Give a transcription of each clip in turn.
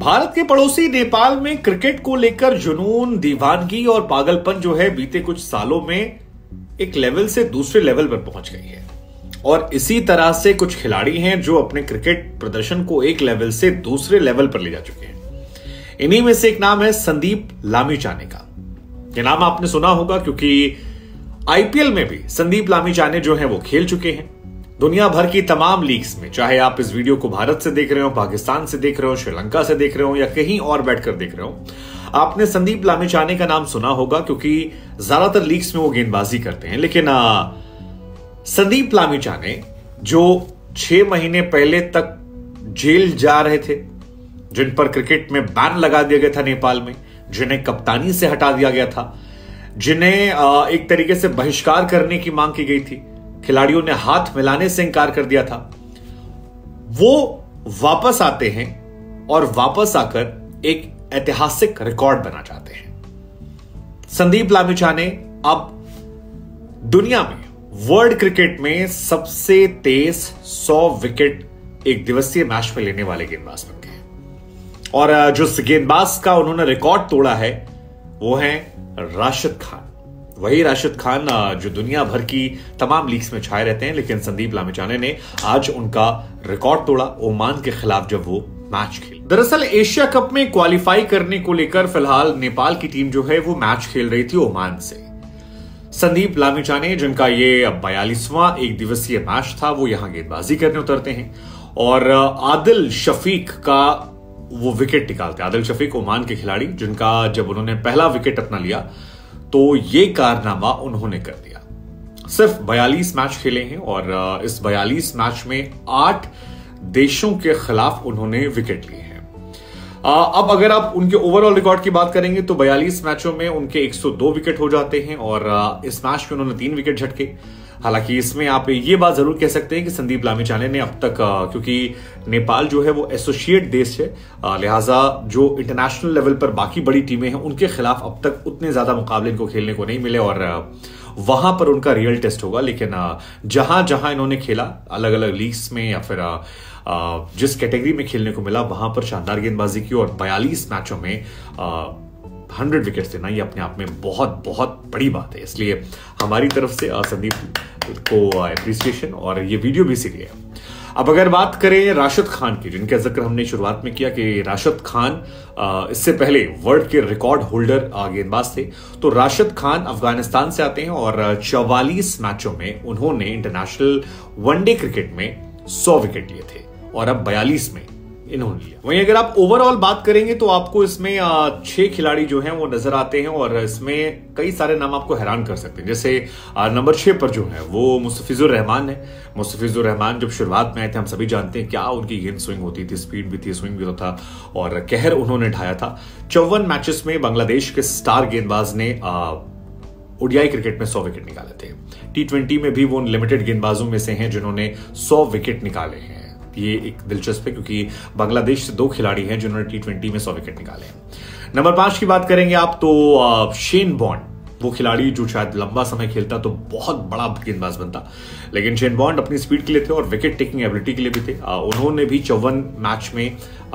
भारत के पड़ोसी नेपाल में क्रिकेट को लेकर जुनून, दीवानगी और पागलपन जो है बीते कुछ सालों में एक लेवल से दूसरे लेवल पर पहुंच गई है। और इसी तरह से कुछ खिलाड़ी हैं जो अपने क्रिकेट प्रदर्शन को एक लेवल से दूसरे लेवल पर ले जा चुके हैं। इन्हीं में से एक नाम है संदीप लामिछाने का। यह नाम आपने सुना होगा क्योंकि आईपीएल में भी संदीप लामिछाने जो है वो खेल चुके हैं। दुनिया भर की तमाम लीग्स में, चाहे आप इस वीडियो को भारत से देख रहे हो, पाकिस्तान से देख रहे हो, श्रीलंका से देख रहे हो या कहीं और बैठकर देख रहे हो, आपने संदीप लामिछाने का नाम सुना होगा क्योंकि ज्यादातर लीग्स में वो गेंदबाजी करते हैं। लेकिन संदीप लामिछाने जो 6 महीने पहले तक जेल जा रहे थे, जिन पर क्रिकेट में बैन लगा दिया गया था नेपाल में, जिन्हें कप्तानी से हटा दिया गया था, जिन्हें एक तरीके से बहिष्कार करने की मांग की गई थी, खिलाड़ियों ने हाथ मिलाने से इंकार कर दिया था, वो वापस आते हैं और वापस आकर एक ऐतिहासिक रिकॉर्ड बना चाहते हैं। संदीप लामिछाने अब दुनिया में वर्ल्ड क्रिकेट में सबसे तेज 100 विकेट एक दिवसीय मैच में लेने वाले गेंदबाज बन गए। और जो गेंदबाज का उन्होंने रिकॉर्ड तोड़ा है वो है राशिद खान। वही राशिद खान जो दुनिया भर की तमाम लीग्स में छाए रहते हैं, लेकिन संदीप लामिछाने ने आज उनका रिकॉर्ड तोड़ा ओमान के खिलाफ जब वो मैच खेले। दरअसल एशिया कप में क्वालिफाई करने को लेकर फिलहाल नेपाल की टीम जो है वो मैच खेल रही थी ओमान से। संदीप लामिछाने, जिनका ये 42वां एक दिवसीय मैच था, वो यहां गेंदबाजी करने उतरते हैं और आदिल शफीक का वो विकेट निकालते हैं। आदिल शफीक ओमान के खिलाड़ी, जिनका जब उन्होंने पहला विकेट अपना लिया तो ये कारनामा उन्होंने कर दिया। सिर्फ 42 मैच खेले हैं और इस 42 मैच में 8 देशों के खिलाफ उन्होंने विकेट लिए हैं। अब अगर आप उनके ओवरऑल रिकॉर्ड की बात करेंगे तो 42 मैचों में उनके 102 विकेट हो जाते हैं और इस मैच में उन्होंने 3 विकेट झटके। हालांकि इसमें आप ये बात जरूर कह सकते हैं कि संदीप लामिछाने ने अब तक, क्योंकि नेपाल जो है वो एसोसिएट देश है, लिहाजा जो इंटरनेशनल लेवल पर बाकी बड़ी टीमें हैं उनके खिलाफ अब तक उतने ज्यादा मुकाबले इनको खेलने को नहीं मिले और वहां पर उनका रियल टेस्ट होगा। लेकिन जहां जहां इन्होंने खेला, अलग अलग लीग्स में या फिर जिस कैटेगरी में खेलने को मिला, वहां पर शानदार गेंदबाजी की और 42 मैचों में 100 विकेट्स देना ये अपने आप में बहुत बहुत बड़ी बात है। इसलिए हमारी तरफ से संदीप को एप्रिसिएशन और ये वीडियो भी इसीलिए है। अब अगर बात करें राशिद खान की, जिनका जिक्र हमने शुरुआत में किया कि राशिद खान इससे पहले वर्ल्ड के रिकॉर्ड होल्डर गेंदबाज थे, तो राशिद खान अफगानिस्तान से आते हैं और 44 मैचों में उन्होंने इंटरनेशनल वनडे क्रिकेट में 100 विकेट लिए थे और अब 42 में इन्होंने लिया। वहीं अगर आप ओवरऑल बात करेंगे तो आपको इसमें 6 खिलाड़ी जो हैं वो नजर आते हैं और इसमें कई सारे नाम आपको हैरान कर सकते हैं। जैसे नंबर 6 पर जो है वो मुस्तफिजुर रहमान है। मुस्तफिजुर रहमान जब शुरुआत में आए थे, हम सभी जानते हैं क्या उनकी गेंद स्विंग होती थी, स्पीड भी थी, स्विंग भी होता था और कहर उन्होंने ढाया था। 54 मैचेस में बांग्लादेश के स्टार गेंदबाज ने ओडीआई क्रिकेट में 100 विकेट निकाले थे। T20 में भी वो उन लिमिटेड गेंदबाजों में से हैं जिन्होंने 100 विकेट निकाले हैं। ये एक दिलचस्प है क्योंकि बांग्लादेश से 2 खिलाड़ी हैं जिन्होंने T20 में 100 विकेट निकाले हैं। नंबर 5 की बात करेंगे आप तो शेन बॉन्ड, वो खिलाड़ी जो शायद लंबा समय खेलता तो बहुत बड़ा गेंदबाज बनता, लेकिन शेन बॉन्ड अपनी स्पीड के लिए थे और विकेट टेकिंग एबिलिटी के लिए भी थे। उन्होंने भी 54 मैच में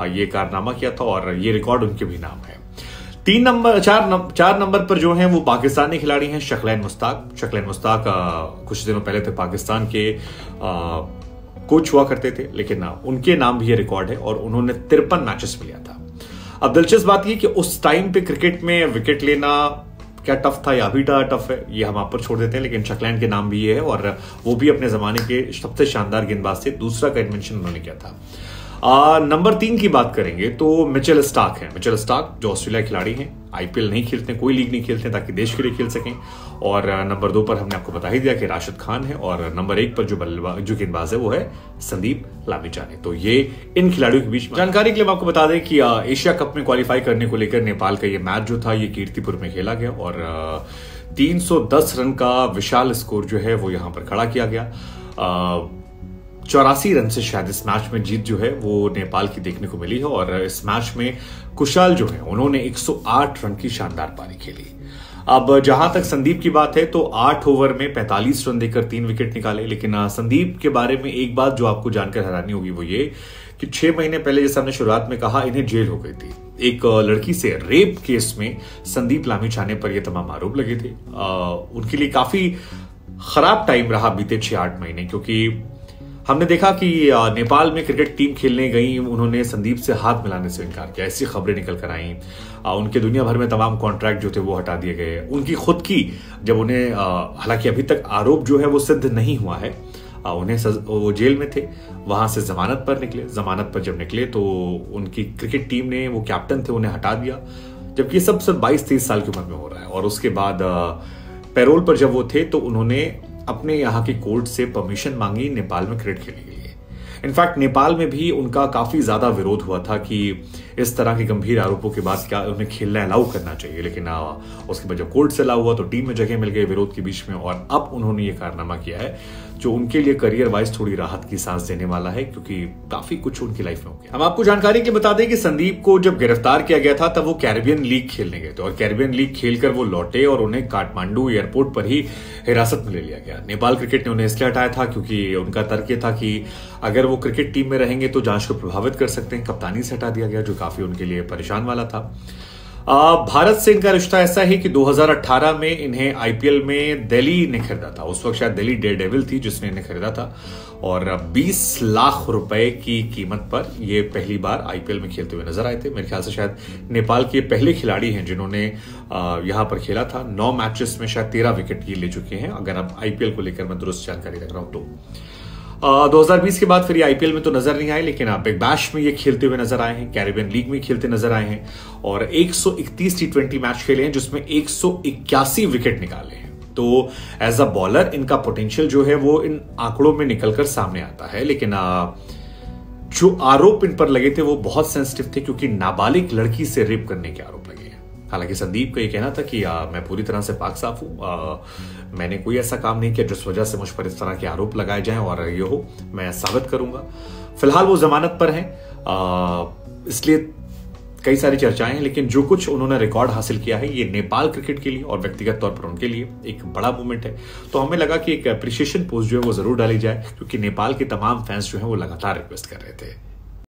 ये कारनामा किया था और ये रिकॉर्ड उनके भी नाम है। 4 नंबर पर जो हैं वो पाकिस्तानी खिलाड़ी हैं, शक्लैन मुश्ताक। शक्लैन मुश्ताक कुछ दिनों पहले थे पाकिस्तान के कोच हुआ करते थे, लेकिन उनके नाम भी ये रिकॉर्ड है और उन्होंने 53 मैचेस में लिया था। अब दिलचस्प बात ये कि उस टाइम पे क्रिकेट में विकेट लेना क्या टफ था या अभी टफ है, ये हम आप पर छोड़ देते हैं, लेकिन शक्लैन के नाम भी ये है और वो भी अपने जमाने के सबसे शानदार गेंदबाज थे। दूसरा का इन्वेंशन उन्होंने किया था। नंबर 3 की बात करेंगे तो मिचेल स्टार्क है। मिचेल स्टार्क जो ऑस्ट्रेलिया खिलाड़ी हैं, आईपीएल नहीं खेलते, कोई लीग नहीं खेलते ताकि देश के लिए खेल सकें। और नंबर 2 पर हमने आपको बता ही दिया कि राशिद खान है और नंबर 1 पर जो गेंदबाज है वो है संदीप लामिछाने। तो ये इन खिलाड़ियों के बीच जानकारी के लिए मैं आपको बता दें कि एशिया कप में क्वालिफाई करने को लेकर नेपाल का ये मैच जो था ये कीर्तिपुर में खेला गया और 310 रन का विशाल स्कोर जो है वो यहां पर खड़ा किया गया। 84 रन से शायद इस मैच में जीत जो है वो नेपाल की देखने को मिली है और इस मैच में कुशाल जो है उन्होंने 108 रन की शानदार पारी खेली। अब जहां तक संदीप की बात है तो 8 ओवर में 45 रन देकर 3 विकेट निकाले। लेकिन संदीप के बारे में एक बात जो आपको जानकर हैरानी होगी वो ये कि 6 महीने पहले, जैसे हमने शुरुआत में कहा, इन्हें जेल हो गई थी। एक लड़की से रेप केस में संदीप लामिछाने पर यह तमाम आरोप लगे थे। उनके लिए काफी खराब टाइम रहा बीते 6-8 महीने, क्योंकि हमने देखा कि नेपाल में क्रिकेट टीम खेलने गई, उन्होंने संदीप से हाथ मिलाने से इनकार किया, ऐसी खबरें निकल कर आई। उनके दुनिया भर में तमाम कॉन्ट्रैक्ट जो थे वो हटा दिए गए। उनकी खुद की, जब उन्हें, हालांकि अभी तक आरोप जो है वो सिद्ध नहीं हुआ है, उन्हें वो जेल में थे, वहां से जमानत पर निकले। जमानत पर जब निकले तो उनकी क्रिकेट टीम ने, वो कैप्टन थे, उन्हें हटा दिया, जबकि ये सब सिर्फ 22-23 साल की उम्र में हो रहा है। और उसके बाद पैरोल पर जब वो थे तो उन्होंने अपने यहाँ की कोर्ट से परमिशन मांगी नेपाल में क्रिकेट खेलने के लिए। इनफैक्ट नेपाल में भी उनका काफी ज्यादा विरोध हुआ था कि इस तरह के गंभीर आरोपों के बाद क्या उन्हें खेलना अलाउ करना चाहिए, लेकिन उसके बाद जब कोर्ट से अलाउ हुआ तो टीम में जगह मिल गई विरोध के बीच में, और अब उन्होंने ये कारनामा किया है जो उनके लिए करियर वाइज थोड़ी राहत की सांस देने वाला है, क्योंकि काफी कुछ उनकी लाइफ में हो गया। हम आपको जानकारी के बता दें कि संदीप को जब गिरफ्तार किया गया था तब वो कैरिबियन लीग खेलने गए थे, और कैरिबियन लीग खेलकर वो लौटे और उन्हें काठमांडू एयरपोर्ट पर ही हिरासत में ले लिया गया। नेपाल क्रिकेट ने उन्हें इसलिए हटाया था क्योंकि उनका तर्क था कि अगर वो क्रिकेट टीम में रहेंगे तो जांच को प्रभावित कर सकते हैं। कप्तानी से हटा दिया गया, जो काफी उनके लिए परेशान वाला था। भारत से इनका रिश्ता ऐसा है कि 2018 में इन्हें आईपीएल में दिल्ली ने खरीदा था। उस वक्त शायद दिल्ली डेयरडेविल थी जिसने इन्हें खरीदा था, और 20 लाख रुपए की कीमत पर ये पहली बार आईपीएल में खेलते हुए नजर आए थे। मेरे ख्याल से शायद नेपाल के पहले खिलाड़ी हैं जिन्होंने यहां पर खेला था। 9 मैचेस में शायद 13 विकेट ये ले चुके हैं, अगर अब आईपीएल को लेकर मैं दुरुस्त जानकारी रख रहा हूं तो। 2020 के बाद फिर ये आईपीएल में तो नजर नहीं आए, लेकिन बिग बैश में ये खेलते हुए नजर आए हैं, कैरिबियन लीग में खेलते नजर आए हैं, और 131 टी20 मैच खेले हैं जिसमें 181 विकेट निकाले हैं। तो एज अ बॉलर इनका पोटेंशियल जो है वो इन आंकड़ों में निकलकर सामने आता है, लेकिन जो आरोप इन पर लगे थे वो बहुत सेंसिटिव थे, क्योंकि नाबालिग लड़की से रेप करने के आरोप लगे हैं। हालांकि संदीप का ये कहना था कि मैं पूरी तरह से पाक साफ हूं, मैंने कोई ऐसा काम नहीं किया जिस वजह से मुझ पर इस तरह के आरोप लगाए जाएं, और ये हो मैं साबित करूंगा। फिलहाल वो जमानत पर हैं, इसलिए कई सारी चर्चाएं हैं, लेकिन जो कुछ उन्होंने रिकॉर्ड हासिल किया है ये नेपाल क्रिकेट के लिए और व्यक्तिगत तौर पर उनके लिए एक बड़ा मूवमेंट है। तो हमें लगा कि एक अप्रिशिएशन पोस्ट जो है वो जरूर डाली जाए, क्योंकि नेपाल के तमाम फैंस जो है वो लगातार रिक्वेस्ट कर रहे थे।